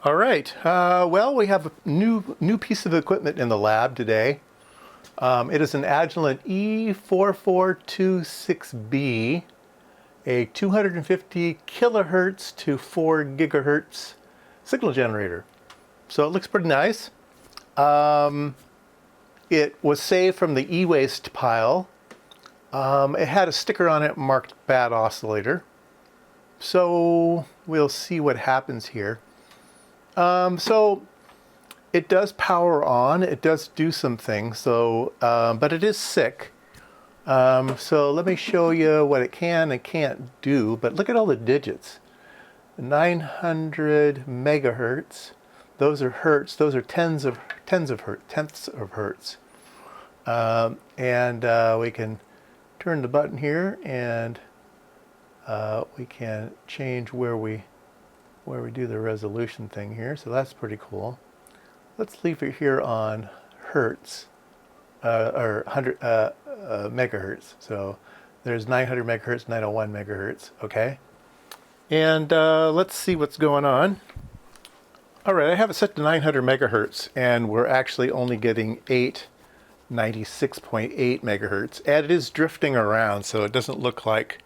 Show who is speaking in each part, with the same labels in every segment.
Speaker 1: All right. Well, we have a new piece of equipment in the lab today. It is an Agilent E4426B, a 250 kilohertz to 4 gigahertz signal generator. So it looks pretty nice. It was saved from the e-waste pile. It had a sticker on it marked bad oscillator. So we'll see what happens here. So it does power on, it does do some things, so, but it is sick. So let me show you what it can and can't do, but look at all the digits. 900 megahertz, those are hertz, those are tenths of hertz. We can turn the button here and we can change where we do the resolution thing here, so that's pretty cool. Let's leave it here on hertz, or 100 megahertz. So there's 900 megahertz, 901 megahertz, okay? And let's see what's going on. All right, I have it set to 900 megahertz, and we're actually only getting 896.8 megahertz, and it is drifting around, so it doesn't look like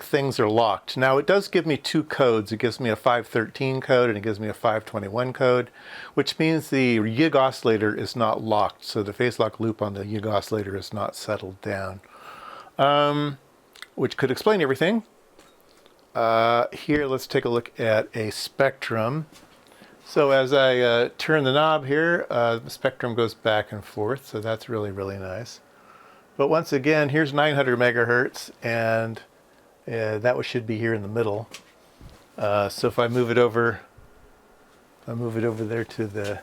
Speaker 1: things are locked. Now it does give me two codes. It gives me a 513 code and it gives me a 521 code, which means the YIG oscillator is not locked. So the phase lock loop on the YIG oscillator is not settled down, which could explain everything. Here, let's take a look at a spectrum. So as I turn the knob here, the spectrum goes back and forth. So that's really, really nice. But once again, here's 900 megahertz, and that should be here in the middle. So if I move it over, there to the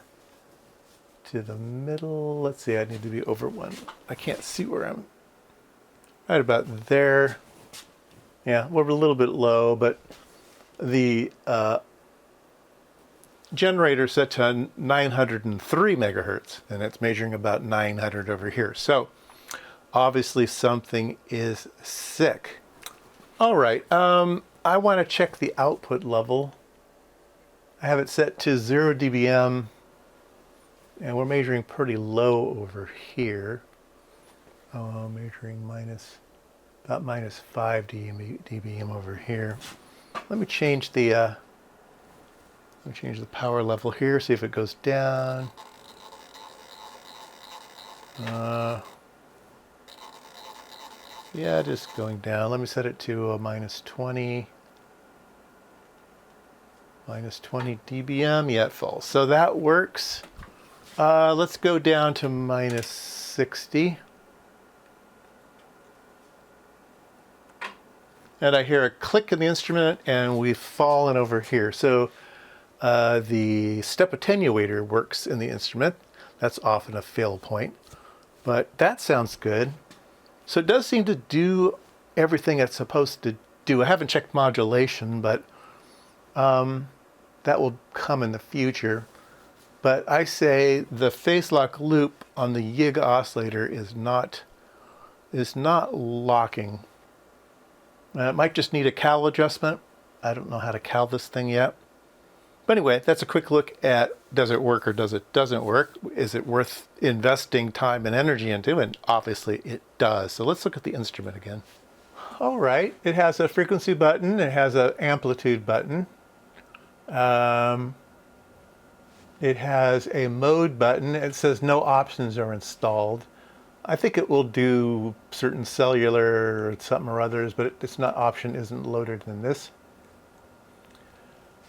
Speaker 1: middle. Let's see, I need to be over one. I can't see where I'm. Right about there. Yeah, we're a little bit low, but the generator set to 903 megahertz, and it's measuring about 900 over here. So obviously something is sick. All right, I want to check the output level. I have it set to 0 dBm, and we're measuring pretty low over here. Measuring about minus 5 dBm over here. Let me change the power level here, see if it goes down. Yeah, just going down. Let me set it to a minus 20 dBm. Yeah, it falls. So that works. Let's go down to minus 60. And I hear a click in the instrument, and we've fallen over here. So the step attenuator works in the instrument. That's often a fail point, but that sounds good. So it does seem to do everything it's supposed to do. I haven't checked modulation, but that will come in the future. But I say the phase lock loop on the YIG oscillator is not locking. It might just need a cal adjustment. I don't know how to cal this thing yet. But anyway, that's a quick look at does it work or doesn't work? Is it worth investing time and energy into? And obviously it does. So let's look at the instrument again. All right, it has a frequency button. It has an amplitude button. It has a mode button. It says no options are installed. I think it will do certain cellular or something or others, but it's not option isn't loaded in this.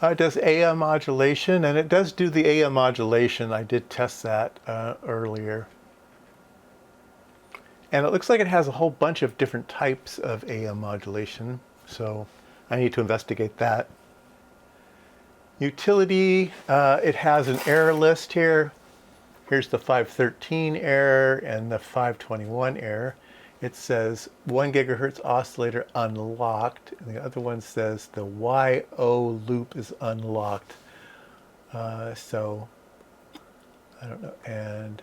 Speaker 1: It does AM modulation, and it does do the AM modulation. I did test that earlier. And it looks like it has a whole bunch of different types of AM modulation, so I need to investigate that. Utility, it has an error list here. Here's the 513 error and the 521 error. It says 1 gigahertz oscillator unlocked, and the other one says the YO loop is unlocked. So I don't know. And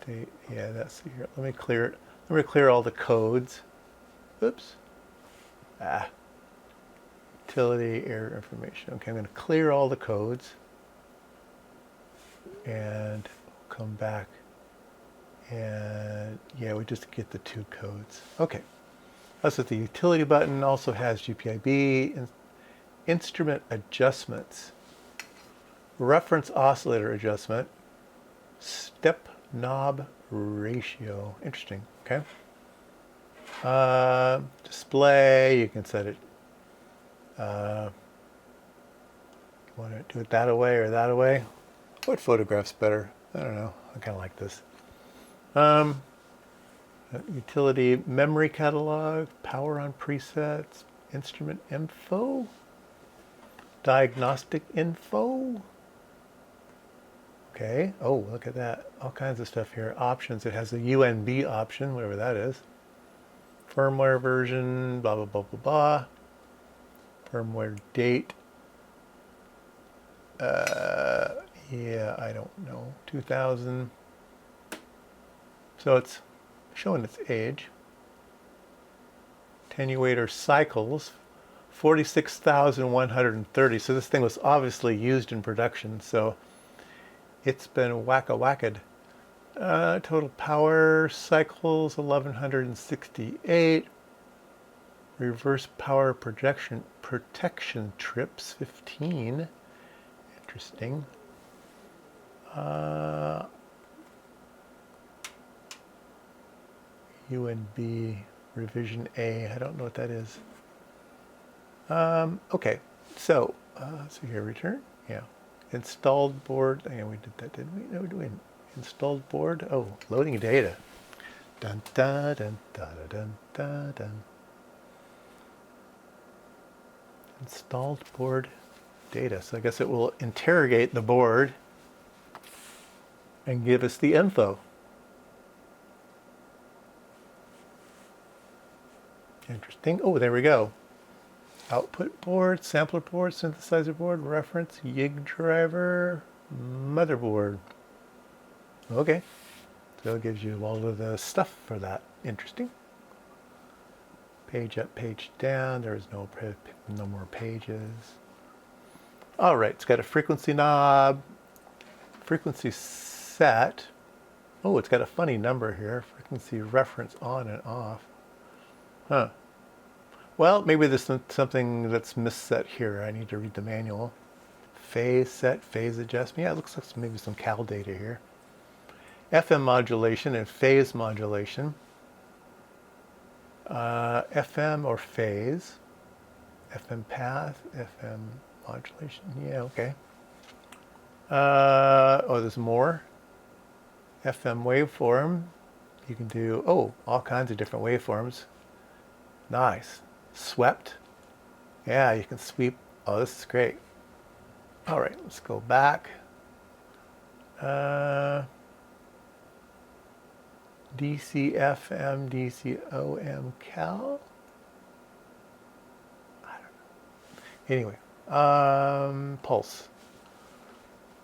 Speaker 1: yeah, that's here. Let me clear all the codes. Oops. utility error information. Okay, I'm going to clear all the codes and come back, and yeah, we just get the 2 codes. Okay, that's what the utility button also has. GPIB, instrument adjustments, reference oscillator adjustment, step knob ratio. Interesting. Okay. Display, you can set it. Want to do it that way or that way? What photograph's better? I don't know. I kind of like this. Utility memory catalog, power on presets, instrument info, diagnostic info. Okay. Oh, look at that. All kinds of stuff here. Options. It has a UNB option, whatever that is. Firmware version, blah, blah, blah, blah, blah. Firmware date. Yeah, I don't know. 2000. So it's showing its age. Attenuator cycles, 46,130. So this thing was obviously used in production. So it's been whack-a-whacked. Total power cycles, 1168. Reverse power protection trips, 15. Interesting. UNB revision A. I don't know what that is. Okay, so here, return. Yeah. Installed board. Yeah, we did that, didn't we? No, we didn't. Installed board. Oh, loading data. Dun dun dun dun dun dun dun. Installed board data. So I guess it will interrogate the board and give us the info. Interesting. Oh, there we go. Output board, sampler board, synthesizer board, reference, YIG driver, motherboard. Okay. So it gives you all of the stuff for that. Interesting. Page up, page down. There's no more pages. All right. It's got a frequency knob, frequency set. Oh, it's got a funny number here. Frequency reference on and off. Huh. Well, maybe there's something that's misset here. I need to read the manual. Phase set, phase adjustment. Yeah, it looks like maybe some cal data here. FM modulation and phase modulation. FM or phase. FM path, FM modulation. Yeah, okay. Oh, there's more. FM waveform. You can do, all kinds of different waveforms. Nice. Swept. Yeah, you can sweep. Oh, this is great. All right, let's go back. DCFM, DCOM cal. I don't know. Anyway, pulse.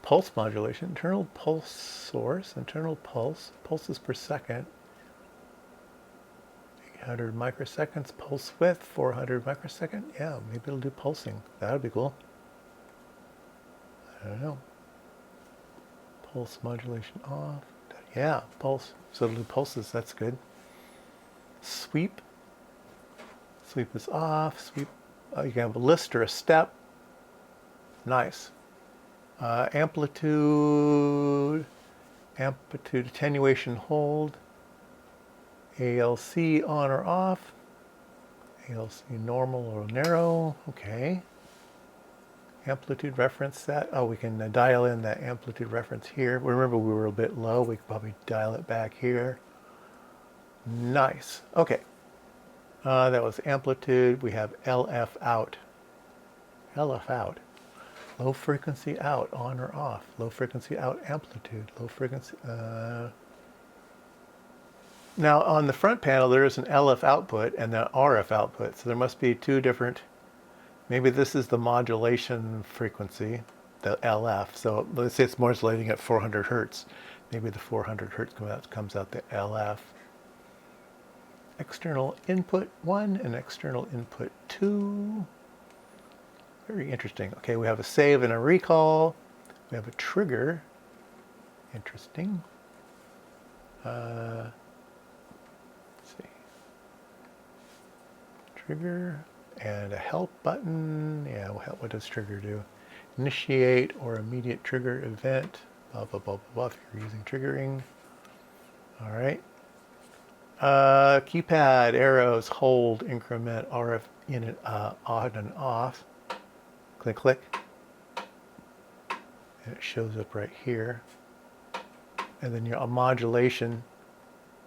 Speaker 1: Pulse modulation, internal pulse source, internal pulse, pulses per second. 800 microseconds, pulse width, 400 microsecond. Yeah, maybe it'll do pulsing. That would be cool. I don't know. Pulse modulation off. Yeah, pulse. So it'll do pulses. That's good. Sweep. Sweep is off. Sweep. Oh, you can have a list or a step. Nice. Amplitude. Amplitude attenuation hold. ALC on or off. ALC normal or narrow. Okay. Amplitude reference set. Oh, we can dial in that amplitude reference here. Remember, we were a bit low. We could probably dial it back here. Nice. Okay. That was amplitude. We have LF out. LF out. Low frequency out, on or off. Low frequency out amplitude. Low frequency. Now, on the front panel, there is an LF output and an RF output. So there must be two different. Maybe this is the modulation frequency, the LF. So let's say it's modulating at 400 hertz. Maybe the 400 hertz comes out the LF. External input 1 and external input 2. Very interesting. Okay, we have a save and a recall. We have a trigger. Interesting. Let's see. Trigger and a help button. Yeah, what does trigger do? Initiate or immediate trigger event. Blah, blah, blah, blah, blah, if you're using triggering. All right. Keypad, arrows, hold, increment, RF in and on and off. Click, click. And it shows up right here. And then your modulation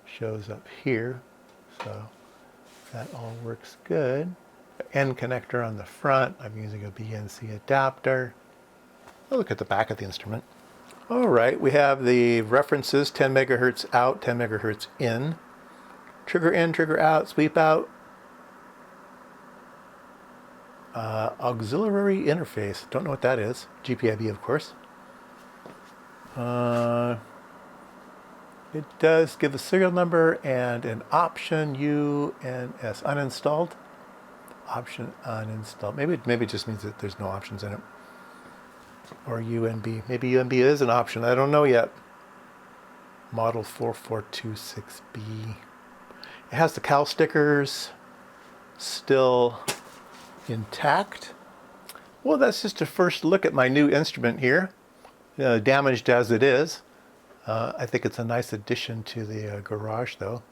Speaker 1: shows up here. So that all works good. N connector on the front. I'm using a BNC adapter. I'll look at the back of the instrument. All right, we have the references, 10 megahertz out, 10 megahertz in. Trigger in, trigger out, sweep out. Auxiliary interface. Don't know what that is. GPIB, of course. It does give a serial number and an option UNS uninstalled. Option uninstalled. Maybe it just means that there's no options in it. Or UNB. Maybe UNB is an option. I don't know yet. Model 4426B. It has the cowl stickers still intact. Well, that's just a first look at my new instrument here. Damaged as it is. I think it's a nice addition to the garage, though.